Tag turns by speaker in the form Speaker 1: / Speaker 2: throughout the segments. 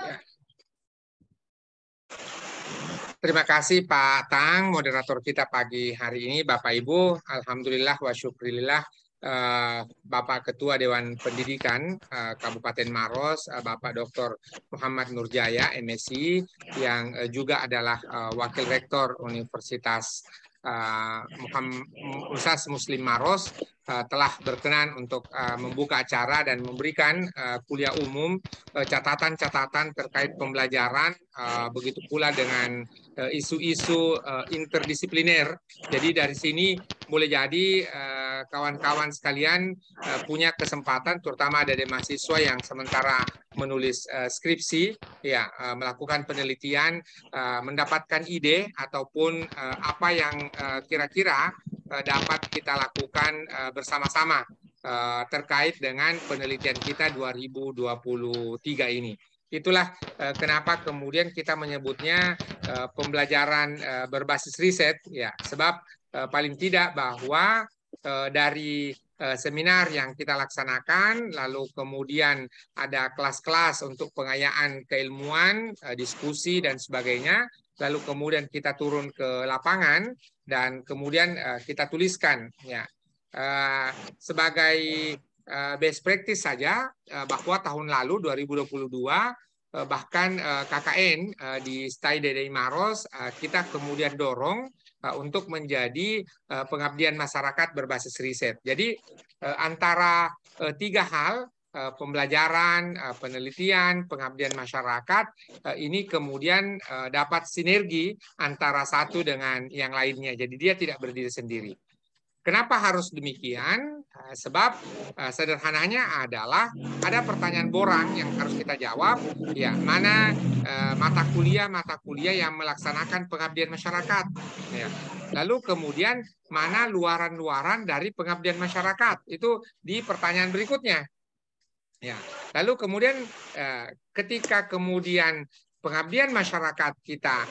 Speaker 1: Ya. Terima kasih Pak Tang, moderator kita pagi hari ini. Bapak Ibu, Alhamdulillah wa syukrilillah, Bapak Ketua Dewan Pendidikan Kabupaten Maros, Bapak Dr. Muhammad Nurjaya, MSI, yang juga adalah Wakil Rektor Universitas Universitas Muslim Maros, telah berkenan untuk membuka acara dan memberikan kuliah umum catatan-catatan terkait pembelajaran, begitu pula dengan isu-isu interdisipliner. Jadi dari sini boleh jadi kawan-kawan sekalian punya kesempatan, terutama ada dari mahasiswa yang sementara menulis skripsi, ya melakukan penelitian, mendapatkan ide ataupun apa yang kira-kira dapat kita lakukan bersama-sama terkait dengan penelitian kita 2023 ini. Itulah kenapa kemudian kita menyebutnya pembelajaran berbasis riset, ya, sebab paling tidak bahwa dari seminar yang kita laksanakan, lalu kemudian ada kelas-kelas untuk pengayaan keilmuan, diskusi dan sebagainya, lalu kemudian kita turun ke lapangan dan kemudian kita tuliskan, ya, sebagai best practice saja bahwa tahun lalu 2022 bahkan KKN di STAI DDI Maros kita kemudian dorong untuk menjadi pengabdian masyarakat berbasis riset. Jadi antara tiga hal, pembelajaran, penelitian, pengabdian masyarakat, ini kemudian dapat sinergi antara satu dengan yang lainnya. Jadi dia tidak berdiri sendiri. Kenapa harus demikian? Sebab sederhananya adalah ada pertanyaan borang yang harus kita jawab, ya, mana mata kuliah yang melaksanakan pengabdian masyarakat, ya. Lalu kemudian mana luaran-luaran dari pengabdian masyarakat, itu di pertanyaan berikutnya, ya. Lalu kemudian ketika kemudian pengabdian masyarakat kita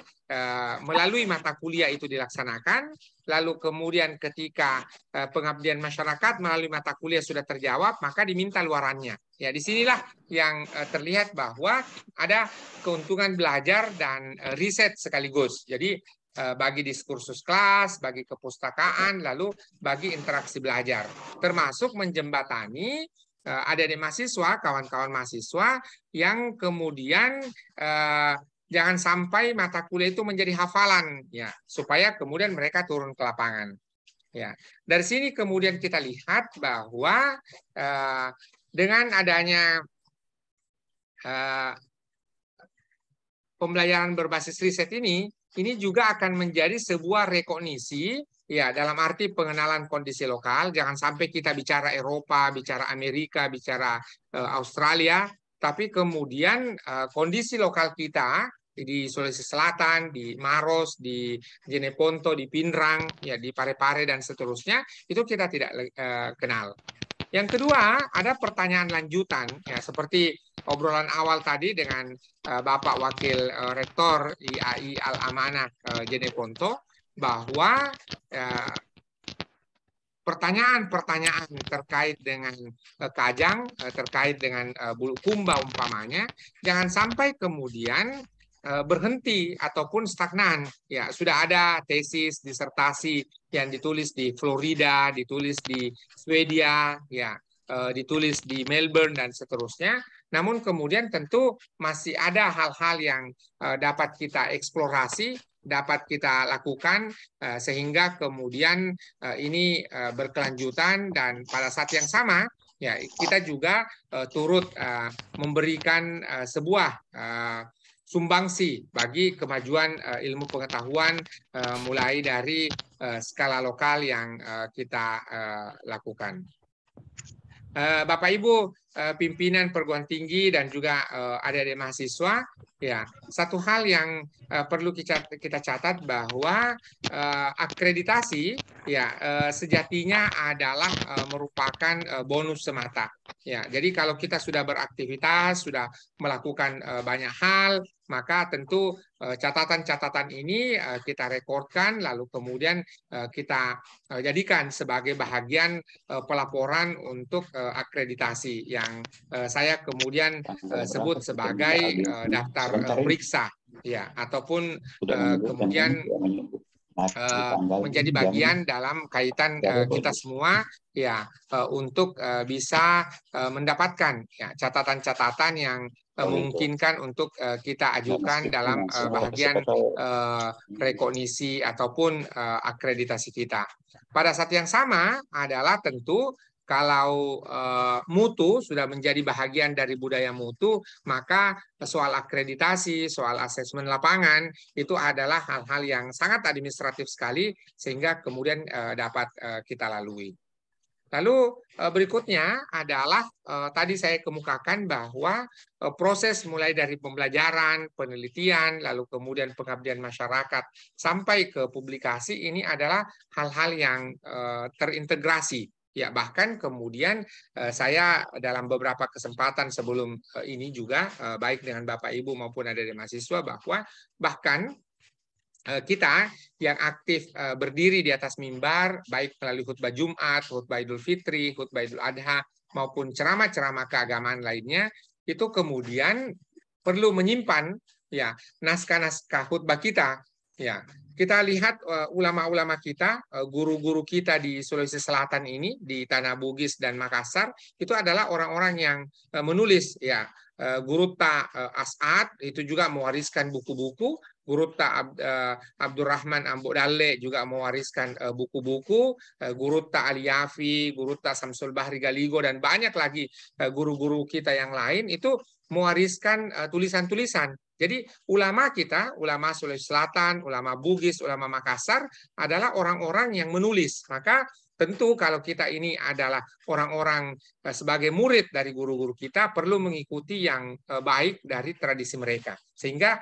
Speaker 1: melalui mata kuliah itu dilaksanakan, lalu kemudian ketika pengabdian masyarakat melalui mata kuliah sudah terjawab, maka diminta luarannya. Ya, disinilah yang terlihat bahwa ada keuntungan belajar dan riset sekaligus. Jadi bagi diskursus kelas, bagi kepustakaan, lalu bagi interaksi belajar, termasuk menjembatani ada di mahasiswa, kawan-kawan mahasiswa yang kemudian jangan sampai mata kuliah itu menjadi hafalan, ya, supaya kemudian mereka turun ke lapangan. Ya, dari sini kemudian kita lihat bahwa dengan adanya pembelajaran berbasis riset ini juga akan menjadi sebuah rekognisi, ya, dalam arti pengenalan kondisi lokal. Jangan sampai kita bicara Eropa, bicara Amerika, bicara Australia, tapi kemudian kondisi lokal kita di Sulawesi Selatan, di Maros, di Jeneponto, di Pindrang, ya, di Parepare dan seterusnya, itu kita tidak kenal. Yang kedua, ada pertanyaan lanjutan, ya, seperti obrolan awal tadi dengan Bapak Wakil Rektor IAI Al-Amanah Jeneponto, bahwa pertanyaan-pertanyaan terkait dengan Kajang, terkait dengan Bulukumba umpamanya, jangan sampai kemudian berhenti ataupun stagnan. Ya, sudah ada tesis, disertasi yang ditulis di Florida, ditulis di Swedia, ya, ditulis di Melbourne dan seterusnya. Namun kemudian tentu masih ada hal-hal yang dapat kita eksplorasi, dapat kita lakukan sehingga kemudian ini berkelanjutan, dan pada saat yang sama, ya, kita juga turut memberikan sebuah sumbangsi bagi kemajuan ilmu pengetahuan mulai dari skala lokal yang kita lakukan. Bapak Ibu pimpinan perguruan tinggi dan juga adik-adik mahasiswa, ya, satu hal yang perlu kita catat bahwa akreditasi, ya, sejatinya adalah merupakan bonus semata. Ya, jadi kalau kita sudah beraktivitas, sudah melakukan banyak hal, maka tentu catatan-catatan ini kita rekodkan, lalu kemudian kita jadikan sebagai bahagian pelaporan untuk akreditasi yang saya kemudian sebut sebagai daftar periksa, ya, ataupun kemudian menjadi bagian dalam kaitan kita semua, ya, untuk bisa mendapatkan ya catatan-catatan yang memungkinkan untuk kita ajukan dalam bagian rekognisi ataupun akreditasi kita. Pada saat yang sama adalah tentu kalau mutu sudah menjadi bahagian dari budaya mutu, maka soal akreditasi, soal asesmen lapangan itu adalah hal-hal yang sangat administratif sekali sehingga kemudian dapat kita lalui. Lalu berikutnya adalah tadi saya kemukakan bahwa proses mulai dari pembelajaran, penelitian, lalu kemudian pengabdian masyarakat sampai ke publikasi ini adalah hal-hal yang terintegrasi. Ya, bahkan kemudian saya dalam beberapa kesempatan sebelum ini juga baik dengan Bapak Ibu maupun ada dari mahasiswa bahwa bahkan kita yang aktif berdiri di atas mimbar baik melalui khutbah Jumat, khutbah Idul Fitri, khutbah Idul Adha maupun ceramah-ceramah keagamaan lainnya itu kemudian perlu menyimpan ya naskah-naskah khutbah kita ya. Kita lihat ulama-ulama kita, guru-guru kita di Sulawesi Selatan ini, di Tanah Bugis dan Makassar, itu adalah orang-orang yang menulis. Ya, Guru Ta As'ad itu juga mewariskan buku-buku. Guru Ta Abdurrahman Ambodale juga mewariskan buku-buku. Guru Ta Aliyafi, Guru Ta Samsul Bahri Galigo, dan banyak lagi guru-guru kita yang lain itu mewariskan tulisan-tulisan. Jadi ulama kita, ulama Sulawesi Selatan, ulama Bugis, ulama Makassar adalah orang-orang yang menulis. Maka tentu kalau kita ini adalah orang-orang sebagai murid dari guru-guru kita perlu mengikuti yang baik dari tradisi mereka. Sehingga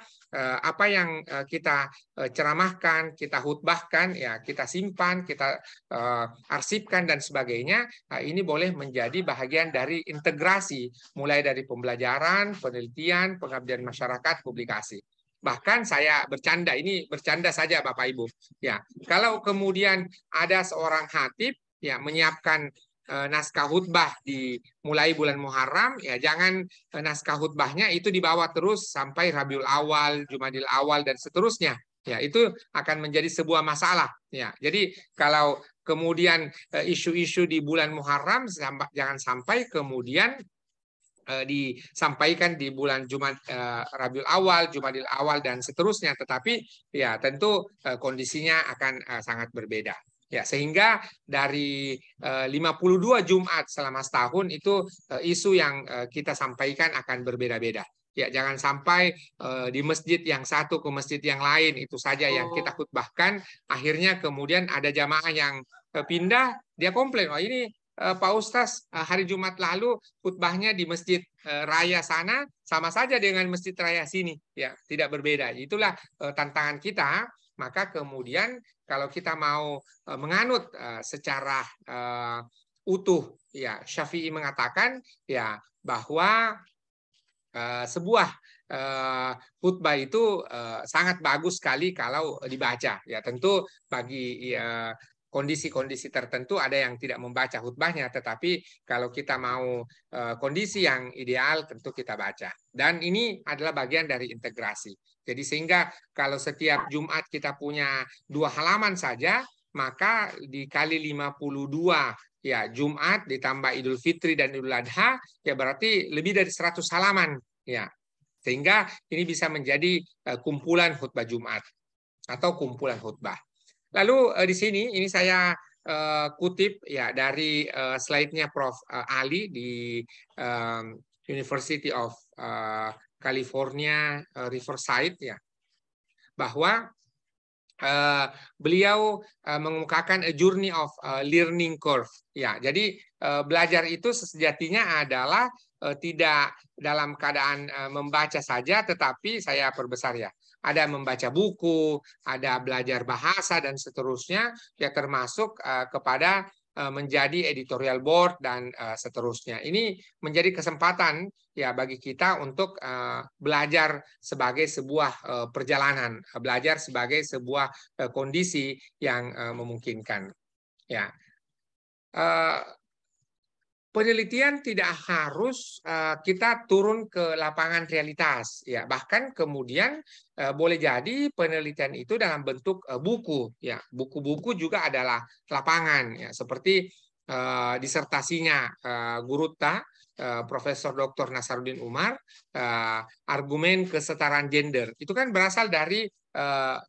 Speaker 1: apa yang kita ceramahkan, kita khutbahkan, ya kita simpan, kita arsipkan dan sebagainya. Ini boleh menjadi bagian dari integrasi mulai dari pembelajaran, penelitian, pengabdian masyarakat, publikasi. Bahkan saya bercanda, ini bercanda saja Bapak Ibu. Ya, kalau kemudian ada seorang khatib ya menyiapkan naskah khutbah di mulai bulan Muharram, ya jangan naskah khutbahnya itu dibawa terus sampai Rabiul Awal, Jumadil Awal dan seterusnya. Ya, itu akan menjadi sebuah masalah. Ya, jadi kalau kemudian isu-isu di bulan Muharram jangan sampai kemudian disampaikan di bulan Rabiul Awal, Jumadil Awal dan seterusnya. Tetapi ya tentu kondisinya akan sangat berbeda. Ya, sehingga dari 52 Jumat selama setahun itu isu yang kita sampaikan akan berbeda-beda. Ya, jangan sampai di masjid yang satu ke masjid yang lain itu saja yang kita khutbahkan, akhirnya kemudian ada jamaah yang pindah, dia komplain, oh ini Pak Ustaz hari Jumat lalu khutbahnya di masjid raya sana sama saja dengan masjid raya sini, ya tidak berbeda. Itulah tantangan kita. Maka kemudian kalau kita mau menganut secara utuh, ya Syafi'i mengatakan ya bahwa sebuah khutbah itu sangat bagus sekali kalau dibaca. Ya tentu bagi kondisi-kondisi tertentu ada yang tidak membaca khutbahnya, tetapi kalau kita mau kondisi yang ideal tentu kita baca. Dan ini adalah bagian dari integrasi. Jadi sehingga kalau setiap Jumat kita punya 2 halaman saja, maka dikali 52 ya Jumat ditambah Idul Fitri dan Idul Adha ya berarti lebih dari 100 halaman ya. Sehingga ini bisa menjadi kumpulan khutbah Jumat atau kumpulan khutbah. Lalu di sini ini saya kutip ya dari slide-nya Prof. Ali di University of California Riverside ya, bahwa beliau mengemukakan a journey of learning curve ya. Jadi belajar itu sejatinya adalah tidak dalam keadaan membaca saja, tetapi saya perbesar ya. Ada membaca buku, ada belajar bahasa dan seterusnya ya, termasuk kepada menjadi editorial board dan seterusnya. Ini menjadi kesempatan ya bagi kita untuk belajar sebagai sebuah perjalanan, belajar sebagai sebuah kondisi yang memungkinkan. Ya, penelitian tidak harus kita turun ke lapangan realitas, ya. Bahkan kemudian boleh jadi penelitian itu dalam bentuk buku, ya. Buku-buku juga adalah lapangan, ya. Seperti disertasinya Gurutta, Profesor Dr. Nasaruddin Umar, argumen kesetaraan gender. Itu kan berasal dari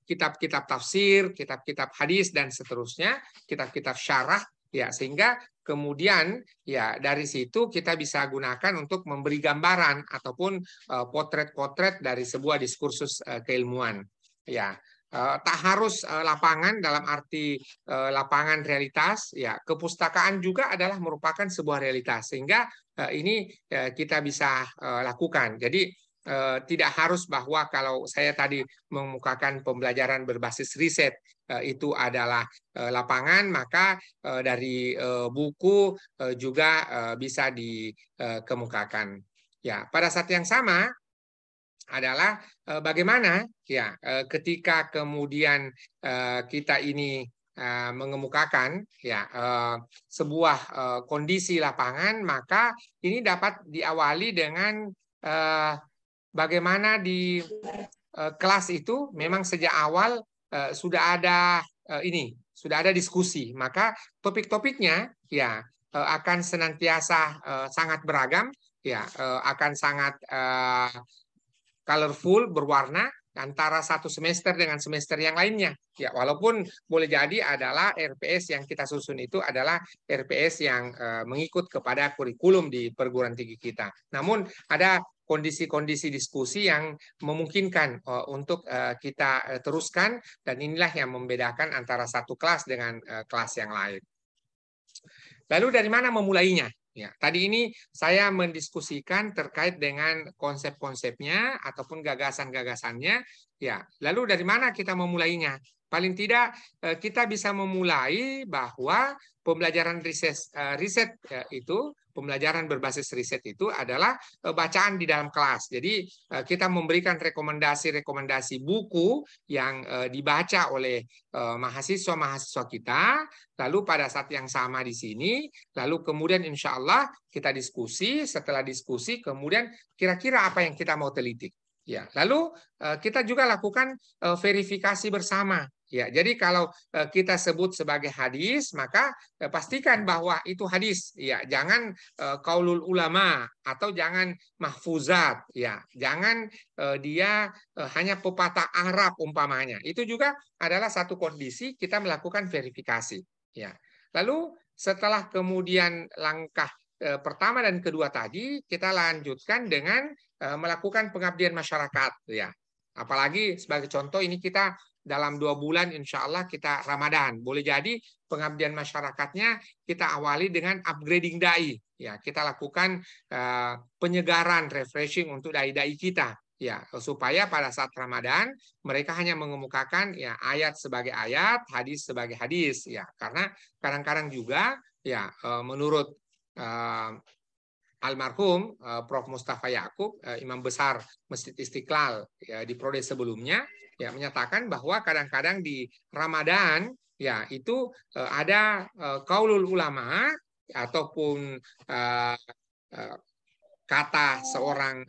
Speaker 1: kitab-kitab tafsir, kitab-kitab hadis dan seterusnya, kitab-kitab syarah, ya. Sehingga kemudian ya dari situ kita bisa gunakan untuk memberi gambaran ataupun potret-potret dari sebuah diskursus keilmuan. Ya, tak harus lapangan dalam arti lapangan realitas. Ya, kepustakaan juga adalah merupakan sebuah realitas. Sehingga ini kita bisa lakukan. Jadi tidak harus bahwa kalau saya tadi mengemukakan pembelajaran berbasis riset itu adalah lapangan, maka dari buku juga bisa dikemukakan. Ya, pada saat yang sama adalah bagaimana ya ketika kemudian kita ini mengemukakan ya sebuah kondisi lapangan, maka ini dapat diawali dengan bagaimana di kelas itu memang sejak awal sudah ada diskusi, maka topik-topiknya ya akan senantiasa sangat beragam, ya akan sangat colorful, berwarna antara satu semester dengan semester yang lainnya. Ya, walaupun boleh jadi adalah RPS yang kita susun itu adalah RPS yang mengikut kepada kurikulum di perguruan tinggi kita. Namun ada kondisi-kondisi diskusi yang memungkinkan untuk kita teruskan, dan inilah yang membedakan antara satu kelas dengan kelas yang lain. Lalu dari mana memulainya? Ya, tadi ini saya mendiskusikan terkait dengan konsep-konsepnya ataupun gagasan-gagasannya. Ya, lalu dari mana kita memulainya? Paling tidak kita bisa memulai bahwa pembelajaran riset itu, pembelajaran berbasis riset itu adalah bacaan di dalam kelas. Jadi kita memberikan rekomendasi-rekomendasi buku yang dibaca oleh mahasiswa-mahasiswa kita. Lalu pada saat yang sama di sini, lalu kemudian insya Allah kita diskusi. Setelah diskusi, kemudian kira-kira apa yang kita mau teliti. Ya, lalu kita juga lakukan verifikasi bersama. Ya, jadi kalau kita sebut sebagai hadis, maka pastikan bahwa itu hadis. Ya, jangan qaulul ulama atau jangan mahfuzat. Ya, jangan dia hanya pepatah Arab umpamanya. Itu juga adalah satu kondisi kita melakukan verifikasi. Ya, lalu setelah kemudian langkah pertama dan kedua tadi, kita lanjutkan dengan melakukan pengabdian masyarakat. Ya, apalagi sebagai contoh ini kita dalam 2 bulan insya Allah kita Ramadan. Boleh jadi pengabdian masyarakatnya kita awali dengan upgrading dai. Ya, kita lakukan penyegaran, refreshing untuk dai-dai kita. Ya, supaya pada saat Ramadan mereka hanya mengemukakan ya ayat sebagai ayat, hadis sebagai hadis. Ya, karena kadang-kadang juga ya menurut almarhum Prof. Mustafa Yakub, imam besar Masjid Istiqlal ya, di prode sebelumnya, ya menyatakan bahwa kadang-kadang di Ramadan ya itu ada qaulul ulama ataupun kata seorang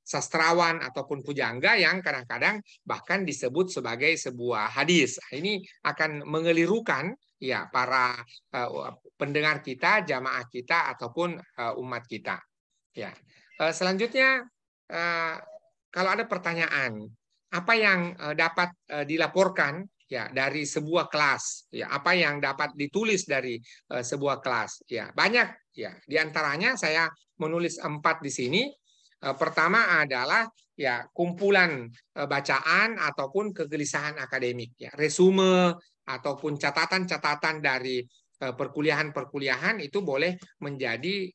Speaker 1: sastrawan ataupun pujangga yang kadang-kadang bahkan disebut sebagai sebuah hadis. Ini akan mengelirukan ya para pendengar kita, jamaah kita ataupun umat kita. Ya. Selanjutnya kalau ada pertanyaan, apa yang dapat dilaporkan ya dari sebuah kelas? Ya, apa yang dapat ditulis dari sebuah kelas? Ya, banyak ya. Di antaranya saya menulis 4 di sini. Pertama adalah ya kumpulan bacaan ataupun kegelisahan akademik, ya resume ataupun catatan-catatan dari perkuliahan-perkuliahan itu boleh menjadi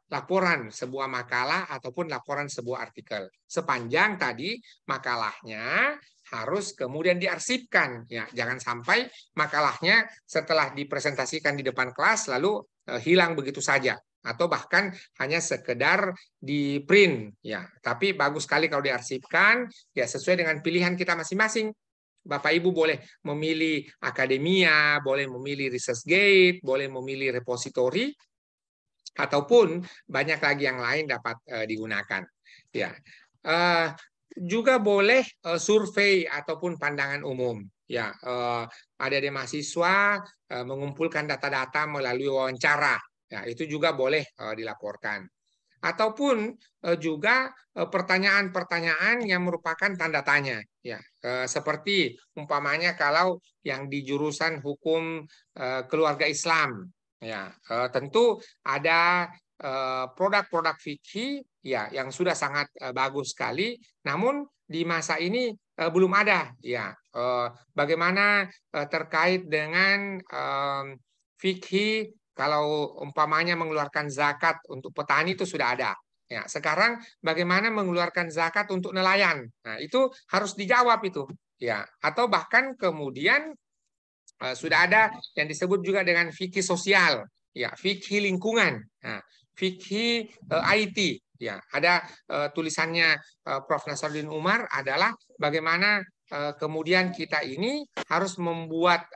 Speaker 1: laporan sebuah makalah ataupun laporan sebuah artikel. Sepanjang tadi makalahnya harus kemudian diarsipkan. Ya, jangan sampai makalahnya setelah dipresentasikan di depan kelas lalu hilang begitu saja atau bahkan hanya sekedar di print ya. Tapi bagus sekali kalau diarsipkan ya sesuai dengan pilihan kita masing-masing. Bapak Ibu boleh memilih akademia, boleh memilih ResearchGate, boleh memilih repository, ataupun banyak lagi yang lain dapat digunakan. Ya, juga boleh survei ataupun pandangan umum. Ya, ada di mahasiswa mengumpulkan data-data melalui wawancara. Ya, itu juga boleh dilaporkan. Ataupun juga pertanyaan-pertanyaan yang merupakan tanda tanya. Ya, seperti umpamanya kalau yang di jurusan hukum keluarga Islam, ya tentu ada produk-produk fikih ya yang sudah sangat bagus sekali, namun di masa ini belum ada. Ya, bagaimana terkait dengan fikih kalau umpamanya mengeluarkan zakat untuk petani itu sudah ada. Ya, sekarang bagaimana mengeluarkan zakat untuk nelayan? Nah, itu harus dijawab itu. Ya, atau bahkan kemudian sudah ada yang disebut juga dengan fikih sosial, ya, fikih lingkungan, nah, fikih IT, ya, ada tulisannya Prof. Nasruddin Umar adalah bagaimana kemudian kita ini harus membuat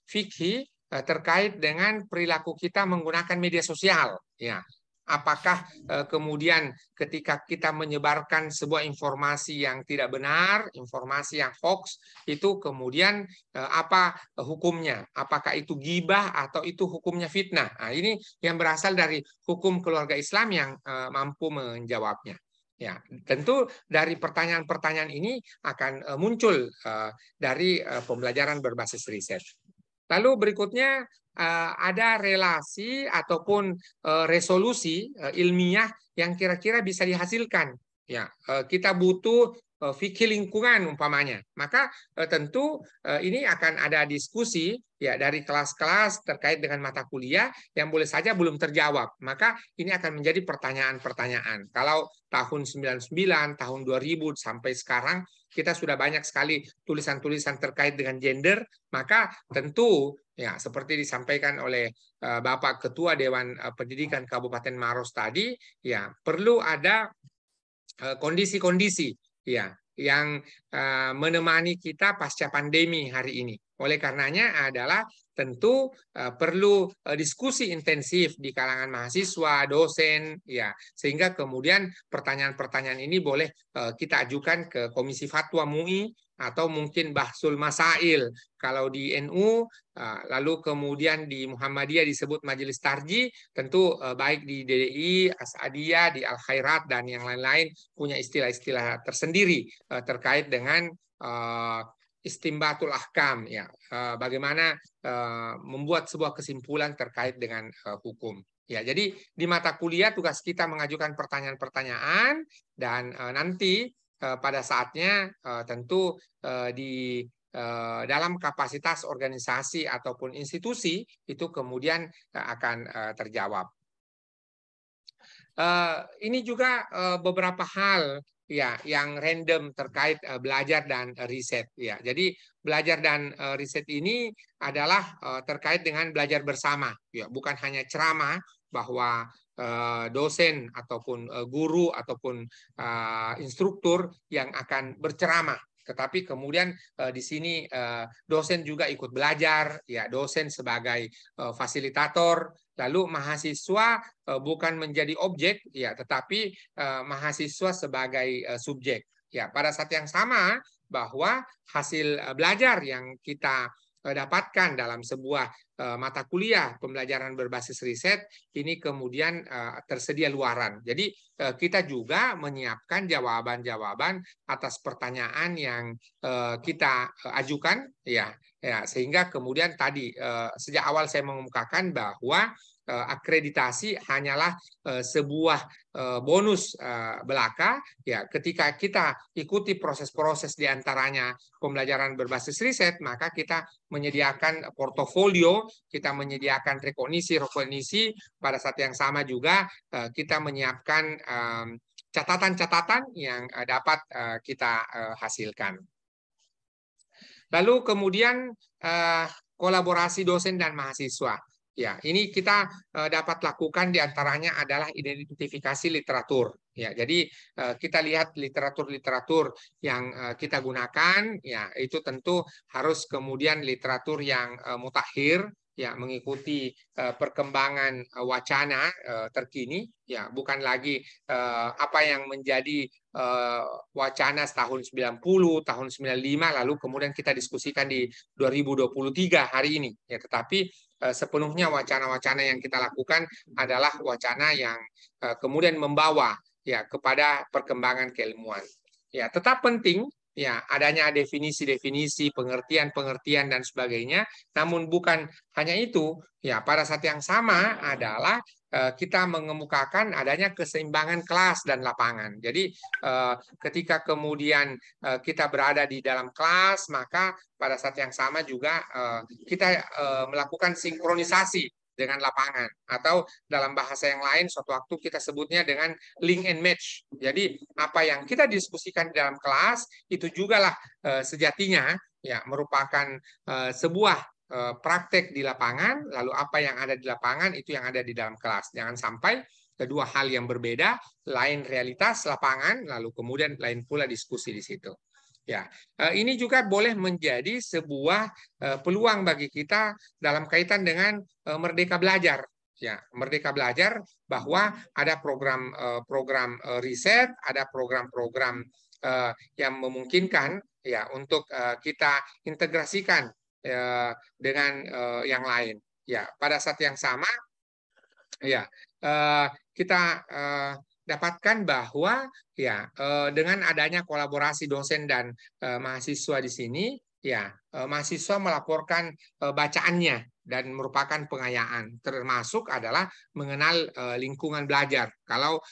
Speaker 1: fikih terkait dengan perilaku kita menggunakan media sosial, ya. Apakah kemudian ketika kita menyebarkan sebuah informasi yang tidak benar, informasi yang hoax, itu kemudian apa hukumnya? Apakah itu gibah atau itu hukumnya fitnah? Nah, ini yang berasal dari hukum keluarga Islam yang mampu menjawabnya. Ya, tentu dari pertanyaan-pertanyaan ini akan muncul dari pembelajaran berbasis riset. Lalu berikutnya ada relasi ataupun resolusi ilmiah yang kira-kira bisa dihasilkan. Ya, kita butuh fikih lingkungan umpamanya. Maka tentu ini akan ada diskusi ya dari kelas-kelas terkait dengan mata kuliah yang boleh saja belum terjawab. Maka ini akan menjadi pertanyaan-pertanyaan. Kalau tahun 99, tahun 2000 sampai sekarang kita sudah banyak sekali tulisan-tulisan terkait dengan gender, maka tentu ya seperti disampaikan oleh Bapak Ketua Dewan Pendidikan Kabupaten Maros tadi, ya perlu ada kondisi-kondisi ya yang menemani kita pasca pandemi hari ini. Oleh karenanya adalah tentu perlu diskusi intensif di kalangan mahasiswa, dosen, ya sehingga kemudian pertanyaan-pertanyaan ini boleh kita ajukan ke Komisi Fatwa MUI atau mungkin Bahsul Masail kalau di NU, lalu kemudian di Muhammadiyah disebut Majelis Tarji, tentu baik di DDI, Asadiyah, di Al Khairat dan yang lain-lain punya istilah-istilah tersendiri terkait dengan istimbatul ahkam, ya bagaimana membuat sebuah kesimpulan terkait dengan hukum. Ya, jadi di mata kuliah tugas kita mengajukan pertanyaan-pertanyaan dan nanti pada saatnya tentu di dalam kapasitas organisasi ataupun institusi itu kemudian akan terjawab. Ini juga beberapa hal ya yang random terkait belajar dan riset ya. Jadi belajar dan riset ini adalah terkait dengan belajar bersama ya, bukan hanya ceramah bahwa dosen ataupun guru ataupun instruktur yang akan berceramah, tetapi kemudian di sini dosen juga ikut belajar ya, dosen sebagai fasilitator, lalu mahasiswa bukan menjadi objek ya, tetapi mahasiswa sebagai subjek ya. Pada saat yang sama bahwa hasil belajar yang kita dapatkan dalam sebuah mata kuliah pembelajaran berbasis riset ini kemudian tersedia luaran. Jadi kita juga menyiapkan jawaban-jawaban atas pertanyaan yang kita ajukan ya, ya sehingga kemudian tadi sejak awal saya mengemukakan bahwa akreditasi hanyalah sebuah bonus belaka ya, ketika kita ikuti proses-proses diantaranya pembelajaran berbasis riset, maka kita menyediakan portofolio, kita menyediakan rekognisi pada saat yang sama juga kita menyiapkan catatan-catatan yang dapat kita hasilkan. Lalu kemudian kolaborasi dosen dan mahasiswa. Ya, ini kita dapat lakukan diantaranya adalah identifikasi literatur. Ya, jadi kita lihat literatur-literatur yang kita gunakan. Ya, itu tentu harus kemudian literatur yang mutakhir, ya, mengikuti perkembangan wacana terkini. Ya, bukan lagi apa yang menjadi wacana tahun 90, tahun 95, lalu kemudian kita diskusikan di 2023 hari ini. Ya, tetapi sepenuhnya wacana-wacana yang kita lakukan adalah wacana yang kemudian membawa ya kepada perkembangan keilmuan. Ya, tetap penting ya adanya definisi-definisi, pengertian-pengertian dan sebagainya. Namun bukan hanya itu, ya pada saat yang sama adalah kita mengemukakan adanya keseimbangan kelas dan lapangan. Jadi ketika kemudian kita berada di dalam kelas, maka pada saat yang sama juga kita melakukan sinkronisasi dengan lapangan, atau dalam bahasa yang lain suatu waktu kita sebutnya dengan link and match. Jadi apa yang kita diskusikan di dalam kelas itu jugalah sejatinya ya merupakan sebuah praktek di lapangan, lalu apa yang ada di lapangan itu yang ada di dalam kelas. Jangan sampai kedua hal yang berbeda, lain realitas lapangan, lalu kemudian lain pula diskusi di situ. Ya, ini juga boleh menjadi sebuah peluang bagi kita dalam kaitan dengan merdeka belajar. Ya, merdeka belajar bahwa ada program riset, ada program-program yang memungkinkan ya untuk kita integrasikan dengan yang lain. Ya, pada saat yang sama, ya kita dapatkan bahwa ya dengan adanya kolaborasi dosen dan mahasiswa di sini, ya mahasiswa melaporkan bacaannya dan merupakan pengayaan, termasuk adalah mengenal lingkungan belajar. Kalau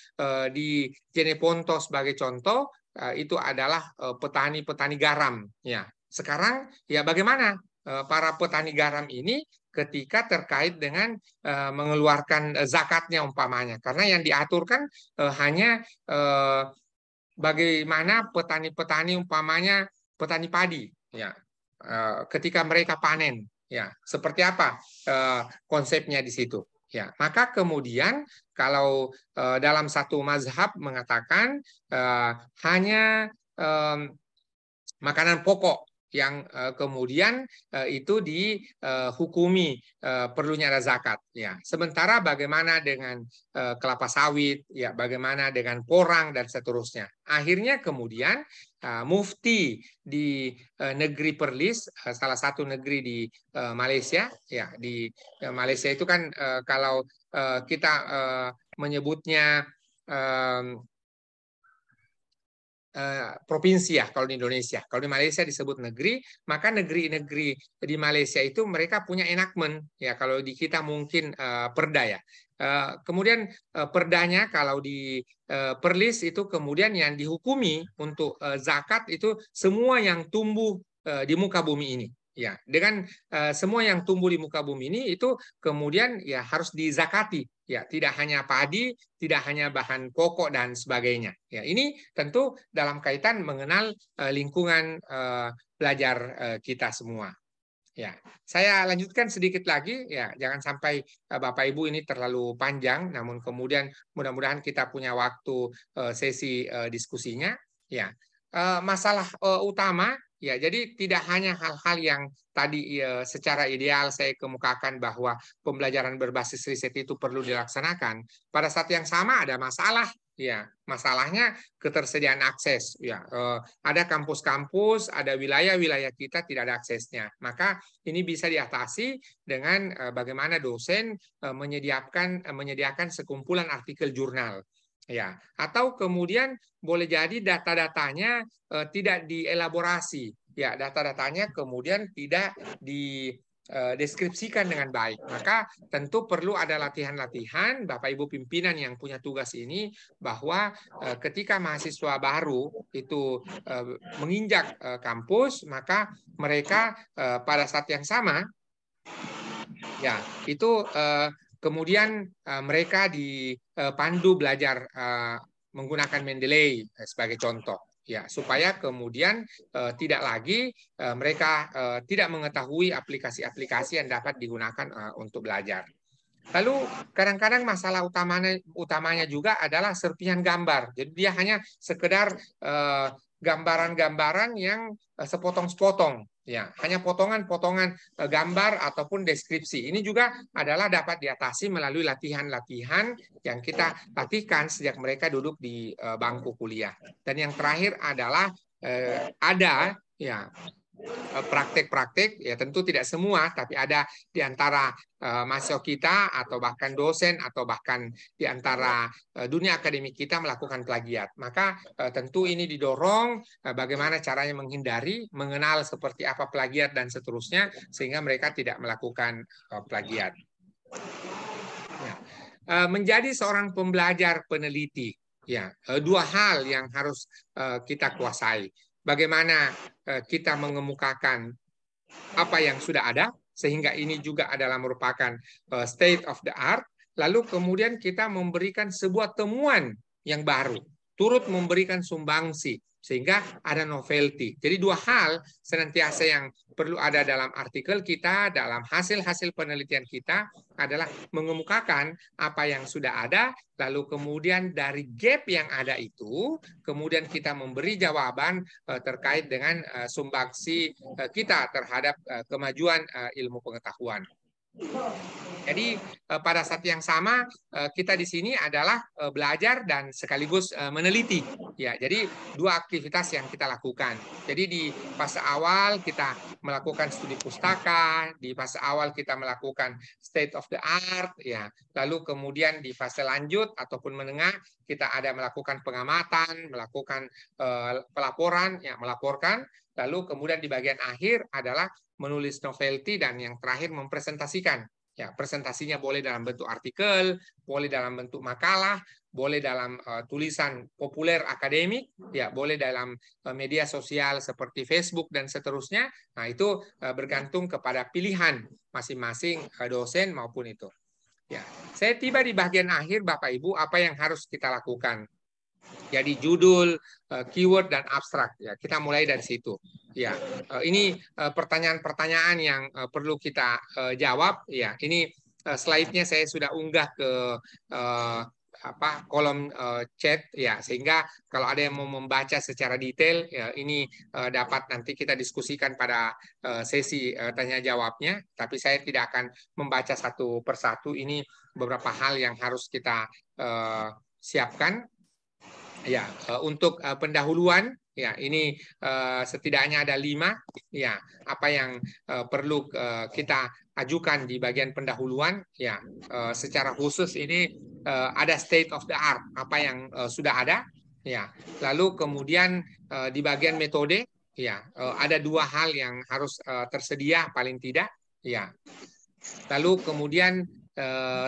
Speaker 1: di Jeneponto sebagai contoh itu adalah petani-petani garam. Ya, sekarang ya bagaimana para petani garam ini ketika terkait dengan mengeluarkan zakatnya umpamanya, karena yang diatur kan hanya bagaimana petani-petani umpamanya petani padi, ya ketika mereka panen, ya seperti apa konsepnya di situ. Ya, maka kemudian kalau dalam satu mazhab mengatakan hanya makanan pokok yang kemudian itu dihukumi perlunya ada zakat. Ya, sementara bagaimana dengan kelapa sawit, ya, bagaimana dengan porang dan seterusnya. Akhirnya kemudian mufti di negeri Perlis, salah satu negeri di Malaysia, ya di Malaysia itu kan kalau kita menyebutnya provinsi ya kalau di Indonesia. Kalau di Malaysia disebut negeri, maka negeri-negeri di Malaysia itu mereka punya enactment ya. Kalau di kita mungkin perda ya. Kemudian perdanya kalau di Perlis itu kemudian yang dihukumi untuk zakat itu semua yang tumbuh di muka bumi ini. Ya, dengan semua yang tumbuh di muka bumi ini itu kemudian ya harus dizakati. Ya, tidak hanya padi, tidak hanya bahan pokok dan sebagainya. Ya, ini tentu dalam kaitan mengenal lingkungan belajar kita semua. Ya, saya lanjutkan sedikit lagi. Ya, jangan sampai Bapak Ibu ini terlalu panjang. Namun kemudian mudah-mudahan kita punya waktu sesi diskusinya. Ya, masalah utama. Ya, jadi tidak hanya hal-hal yang tadi secara ideal saya kemukakan bahwa pembelajaran berbasis riset itu perlu dilaksanakan. Pada saat yang sama ada masalah. Ya, masalahnya ketersediaan akses. Ya, ada kampus-kampus, ada wilayah-wilayah kita tidak ada aksesnya. Maka ini bisa diatasi dengan bagaimana dosen menyediakan sekumpulan artikel jurnal. Ya, atau kemudian boleh jadi data-datanya tidak dielaborasi. Ya, data-datanya kemudian tidak dideskripsikan dengan baik. Maka tentu perlu ada latihan-latihan Bapak Ibu pimpinan yang punya tugas ini bahwa ketika mahasiswa baru itu menginjak kampus, maka mereka pada saat yang sama ya itu kemudian mereka dipandu belajar menggunakan Mendeley sebagai contoh. ya, supaya kemudian tidak lagi mereka tidak mengetahui aplikasi-aplikasi yang dapat digunakan untuk belajar. Lalu kadang-kadang masalah utamanya juga adalah serpihan gambar. Jadi dia hanya sekedar gambaran-gambaran yang sepotong-sepotong, ya, hanya potongan-potongan gambar ataupun deskripsi. Ini juga adalah dapat diatasi melalui latihan-latihan yang kita latihkan sejak mereka duduk di bangku kuliah. Dan yang terakhir adalah ada, ya, praktek-praktek, ya tentu tidak semua, tapi ada di antara mahasiswa kita atau bahkan dosen atau bahkan di antara dunia akademik kita melakukan plagiat. Maka tentu ini didorong bagaimana caranya menghindari, mengenal seperti apa plagiat dan seterusnya, sehingga mereka tidak melakukan plagiat. Ya. Menjadi seorang pembelajar peneliti, ya, dua hal yang harus kita kuasai. Bagaimana kita mengemukakan apa yang sudah ada, sehingga ini juga adalah merupakan state of the art. Lalu kemudian kita memberikan sebuah temuan yang baru, turut memberikan sumbangsi, sehingga ada novelty. Jadi dua hal senantiasa yang perlu ada dalam artikel kita, dalam hasil-hasil penelitian kita, adalah mengemukakan apa yang sudah ada, lalu kemudian dari gap yang ada itu, kemudian kita memberi jawaban terkait dengan sumbangsi kita terhadap kemajuan ilmu pengetahuan. Jadi pada saat yang sama kita di sini adalah belajar dan sekaligus meneliti. Ya, jadi dua aktivitas yang kita lakukan. Jadi di fase awal kita melakukan studi pustaka, di fase awal kita melakukan state of the art, ya. Lalu kemudian di fase lanjut ataupun menengah kita ada melakukan pengamatan, melakukan pelaporan, ya, melaporkan. Lalu kemudian di bagian akhir adalah menulis novelty, dan yang terakhir mempresentasikan. Ya, presentasinya boleh dalam bentuk artikel, boleh dalam bentuk makalah, boleh dalam tulisan populer akademik, ya, boleh dalam media sosial seperti Facebook dan seterusnya. Nah, itu bergantung kepada pilihan masing-masing dosen maupun itu. Ya, saya tiba di bagian akhir, Bapak Ibu, apa yang harus kita lakukan? Jadi judul, keyword, dan abstrak. Ya, kita mulai dari situ. Ya, ini pertanyaan-pertanyaan yang perlu kita jawab. Ya, ini slide-nya saya sudah unggah ke kolom chat, ya, sehingga kalau ada yang mau membaca secara detail, ya, ini dapat nanti kita diskusikan pada sesi tanya jawabnya. Tapi saya tidak akan membaca satu persatu. Ini beberapa hal yang harus kita siapkan. Ya, untuk pendahuluan, ya, ini setidaknya ada 5, ya, apa yang perlu kita ajukan di bagian pendahuluan, ya. Secara khusus ini ada state of the art, apa yang sudah ada, ya. Lalu kemudian di bagian metode, ya, ada 2 hal yang harus tersedia paling tidak, ya. Lalu kemudian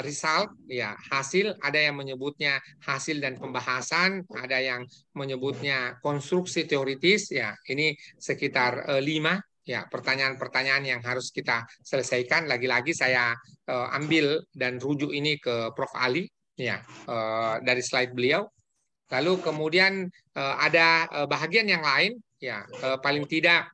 Speaker 1: result, ya, hasil, ada yang menyebutnya hasil dan pembahasan, ada yang menyebutnya konstruksi teoritis, ya, ini sekitar 5, ya, pertanyaan-pertanyaan yang harus kita selesaikan. Lagi-lagi saya ambil dan rujuk ini ke Prof. Ali, ya, dari slide beliau. Lalu kemudian ada bahagian yang lain, ya, paling tidak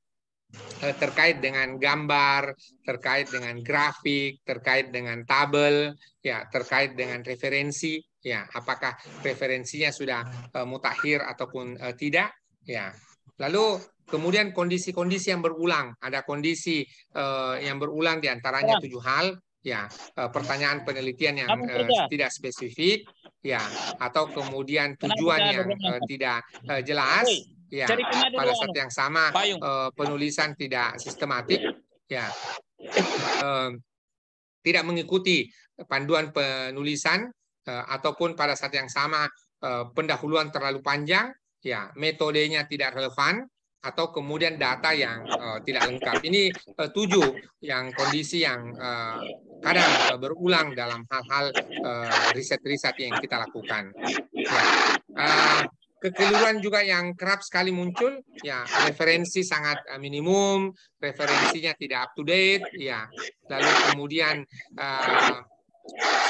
Speaker 1: terkait dengan gambar, terkait dengan grafik, terkait dengan tabel, ya, terkait dengan referensi, ya, apakah referensinya sudah mutakhir ataupun tidak, ya. Lalu kemudian kondisi-kondisi yang berulang, ada kondisi yang berulang diantaranya 7 hal, ya, pertanyaan penelitian yang tidak spesifik, ya, atau kemudian tujuan yang tidak jelas. Ya, pada saat yang sama penulisan tidak sistematik, ya, tidak mengikuti panduan penulisan, ataupun pada saat yang sama pendahuluan terlalu panjang, ya, metodenya tidak relevan, atau kemudian data yang tidak lengkap. Ini 7 yang kondisi yang kadang berulang dalam hal-hal riset-riset yang kita lakukan. Ya. Kekeliruan juga yang kerap sekali muncul, ya, referensi sangat minimum, referensinya tidak up to date, ya. Lalu kemudian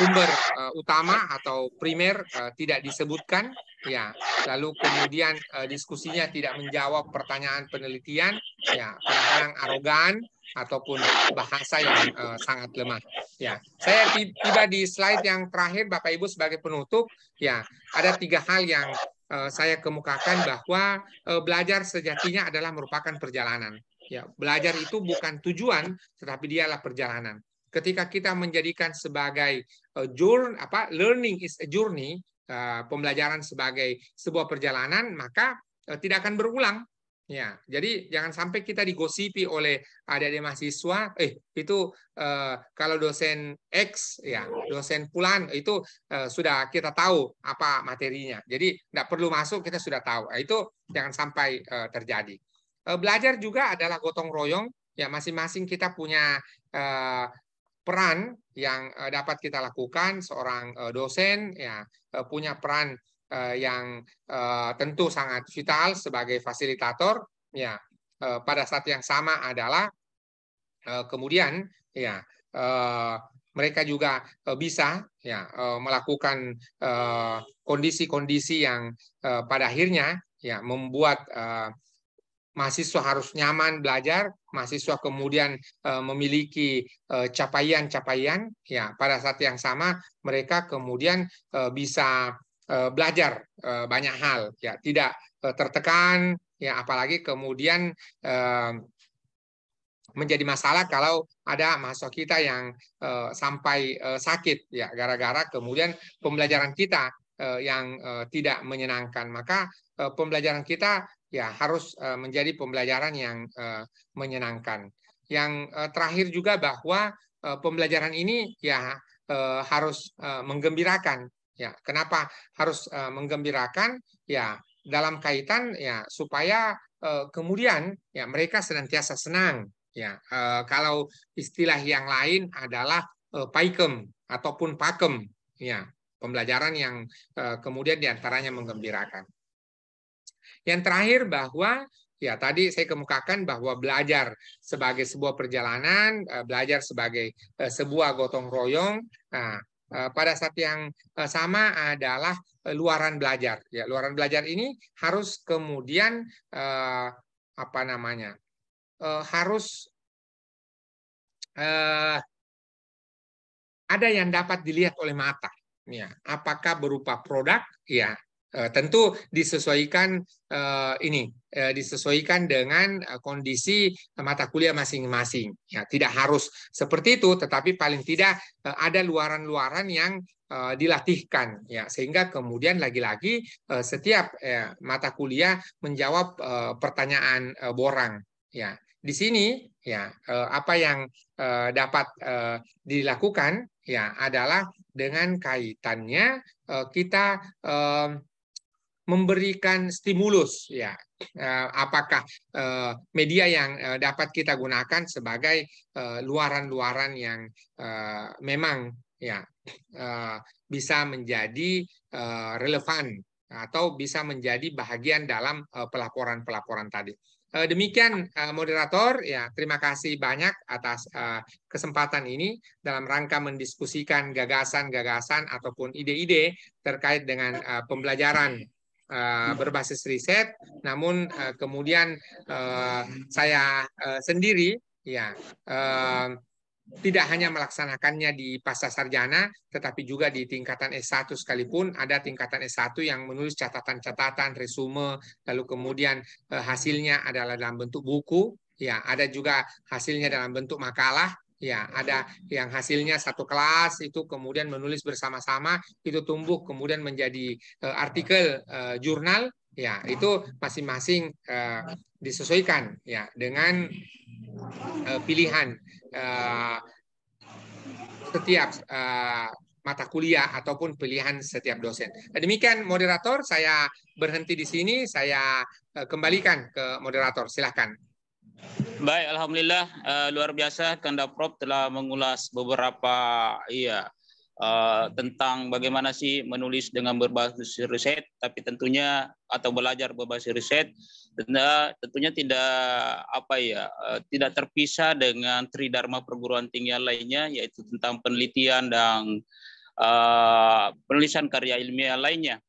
Speaker 1: sumber utama atau primer tidak disebutkan, ya, lalu kemudian diskusinya tidak menjawab pertanyaan penelitian, ya, kadang-kadang arogan ataupun bahasa yang sangat lemah. Ya, saya tiba di slide yang terakhir, Bapak Ibu, sebagai penutup. Ya, ada 3 hal yang saya kemukakan bahwa belajar sejatinya adalah merupakan perjalanan. Ya, belajar itu bukan tujuan, tetapi dialah perjalanan. Ketika kita menjadikan sebagai learning is a journey, pembelajaran sebagai sebuah perjalanan, maka tidak akan berulang. Ya, jadi jangan sampai kita digosipi oleh adik-adik mahasiswa, itu kalau dosen X, ya, dosen Pulan itu sudah kita tahu apa materinya. Jadi tidak perlu masuk, kita sudah tahu. Itu jangan sampai terjadi. Belajar juga adalah gotong royong. Ya, masing-masing kita punya peran yang dapat kita lakukan. Seorang dosen ya punya peran yang tentu sangat vital sebagai fasilitator. Ya, pada saat yang sama adalah kemudian ya mereka juga bisa ya melakukan kondisi-kondisi yang pada akhirnya ya membuat mahasiswa harus nyaman belajar, mahasiswa kemudian memiliki capaian-capaian, ya pada saat yang sama mereka kemudian bisa belajar banyak hal, ya tidak tertekan, ya apalagi kemudian menjadi masalah kalau ada mahasiswa kita yang sampai sakit, ya gara-gara kemudian pembelajaran kita yang tidak menyenangkan. Maka pembelajaran kita ya harus menjadi pembelajaran yang menyenangkan. Yang terakhir juga bahwa pembelajaran ini ya harus menggembirakan. Ya, kenapa harus menggembirakan? Ya, dalam kaitan ya supaya kemudian ya mereka senantiasa senang. Ya, kalau istilah yang lain adalah paikem ataupun pakem. Ya, pembelajaran yang kemudian diantaranya menggembirakan. Yang terakhir bahwa ya tadi saya kemukakan bahwa belajar sebagai sebuah perjalanan, belajar sebagai sebuah gotong royong. Nah, pada saat yang sama adalah luaran belajar. Ya, luaran belajar ini harus kemudian apa namanya? Harus ada yang dapat dilihat oleh mata. Ya, apakah berupa produk? Ya, tentu disesuaikan disesuaikan dengan kondisi mata kuliah masing-masing. Ya, tidak harus seperti itu, tetapi paling tidak ada luaran-luaran yang dilatihkan. Ya, sehingga kemudian lagi-lagi setiap mata kuliah menjawab pertanyaan borang. Ya, di sini ya apa yang dapat dilakukan ya adalah dengan kaitannya kita memberikan stimulus ya apakah media yang dapat kita gunakan sebagai luaran-luaran yang memang ya bisa menjadi relevan atau bisa menjadi bahagian dalam pelaporan-pelaporan tadi. Demikian moderator, ya terima kasih banyak atas kesempatan ini dalam rangka mendiskusikan gagasan-gagasan ataupun ide-ide terkait dengan pembelajaran berbasis riset. Namun kemudian saya sendiri ya tidak hanya melaksanakannya di pasca sarjana, tetapi juga di tingkatan S1 sekalipun. Ada tingkatan S1 yang menulis catatan-catatan, resume, lalu kemudian hasilnya adalah dalam bentuk buku. Ya, ada juga hasilnya dalam bentuk makalah. Ya, ada yang hasilnya satu kelas itu kemudian menulis bersama-sama, itu tumbuh kemudian menjadi artikel jurnal. Ya, itu masing-masing disesuaikan ya dengan pilihan setiap mata kuliah ataupun pilihan setiap dosen. Demikian moderator, saya berhenti di sini, saya kembalikan ke moderator. Silakan.
Speaker 2: Baik, alhamdulillah luar biasa Kanda Prof telah mengulas beberapa tentang bagaimana sih menulis dengan berbasis riset, tapi tentunya atau belajar berbasis riset tentunya tidak terpisah dengan tridharma perguruan tinggi lainnya, yaitu tentang penelitian dan penulisan karya ilmiah lainnya.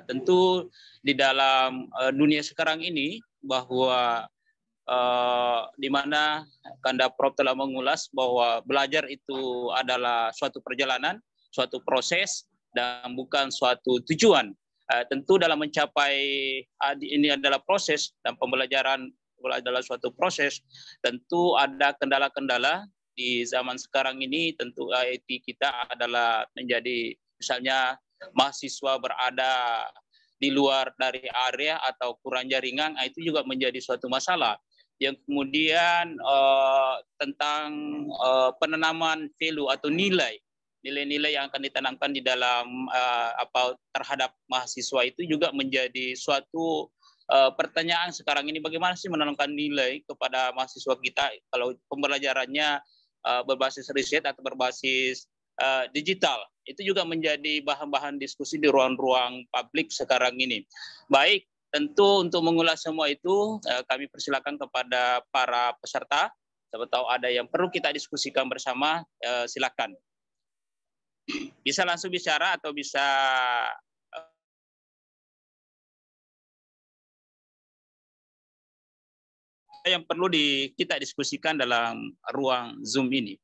Speaker 2: Tentu di dalam dunia sekarang ini bahwa di mana Kanda Prof telah mengulas bahwa belajar itu adalah suatu perjalanan, suatu proses, dan bukan suatu tujuan. Tentu dalam mencapai ini adalah proses dan pembelajaran adalah suatu proses. Tentu ada kendala-kendala di zaman sekarang ini. Tentu IT kita adalah menjadi misalnya mahasiswa berada di luar dari area atau kurang jaringan, itu juga menjadi suatu masalah. Yang kemudian tentang penanaman value atau nilai-nilai yang akan ditanamkan di dalam terhadap mahasiswa itu juga menjadi suatu pertanyaan sekarang ini, bagaimana sih menanamkan nilai kepada mahasiswa kita kalau pembelajarannya berbasis riset atau berbasis digital. Itu juga menjadi bahan-bahan diskusi di ruang-ruang publik sekarang ini. Baik, tentu untuk mengulas semua itu kami persilakan kepada para peserta. Siapa tahu ada yang perlu kita diskusikan bersama, silakan. Bisa langsung bicara atau bisa yang perlu kita diskusikan dalam ruang Zoom ini.